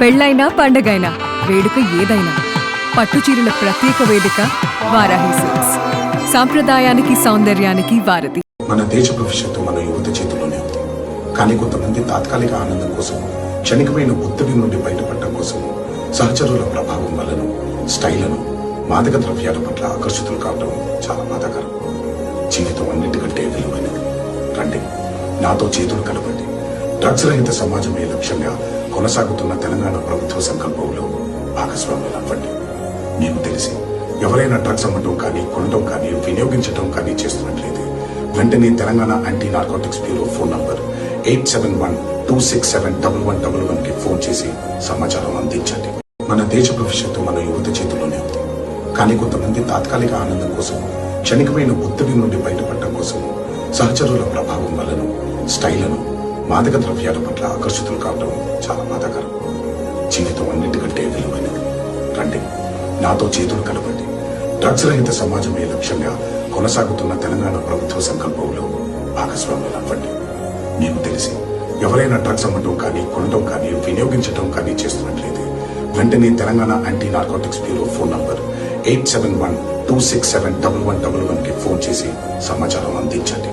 పెళ్ళైనా పండగైనా వేడుక ఏదైనా పట్టుచీరల ప్రత్యేక వేదిక వారాహి సిల్క్స్. సాంప్రదాయానికి సౌందర్యానికి వారధి. మన దేశ భవిష్యత్తు మన యువత చేతిలోనే ఉంది. కానీ కొంతమంది తాత్కాలిక ఆనందం కోసం, క్షణికమైన ఒత్తిడి నుండి బయటపడటం కోసం సహచరుల ప్రభావం వలన స్టైలను, మాదక ద్రవ్యాల పట్ల ఆకర్షితులు కావడం చాలా బాధాకరం. జీవితం అన్నిటికంటే విలువైనది. రండి, నాతో చేతులు కలపండి. డ్రగ్స్ రహిత సమాజమే లక్ష్యంగా కొనసాగుతున్న తెలంగాణ ప్రభుత్వ సంకల్పంలో భాగస్వాములు అవ్వండి. మీకు తెలిసి ఎవరైనా డ్రగ్స్ అమ్మటం కానీ, కొనడం కానీ, వినియోగించడం కానీ చేస్తున్నట్లయితే వెంటనే Telangana anti narcotics bureau phone number 8712671111 కి ఫోన్ చేసి సమాచారం అందించండి. మన దేశ భవిష్యత్తు మన యువత చేతిలోనే ఉంది. కానీ కొంతమంది తాత్కాలిక ఆనందం కోసం, క్షణికమైన ఒత్తిడి నుండి బయటపడటం కోసం సహచరుల ప్రభావం వలన స్టైలను, మాదక ద్రవ్యాల పట్ల ఆకర్షితులు కావడం చాలా బాధాకరం. జీవితం అన్నిటికంటే విలువైనది. రండి, నాతో చేతులు కలపండి. డ్రగ్స్ రహిత సమాజమే లక్ష్యంగా కొనసాగుతున్న తెలంగాణ ప్రభుత్వ సంకల్పంలో భాగస్వాములు అవ్వండి. మీకు తెలిసి ఎవరైనా డ్రగ్స్ అమ్మటం కానీ, కొనడం కానీ, వినియోగించడం కానీ చేస్తున్నట్లయితే వెంటనే Telangana anti narcotics bureau phone number 8712671111 కి ఫోన్ చేసి సమాచారం అందించండి.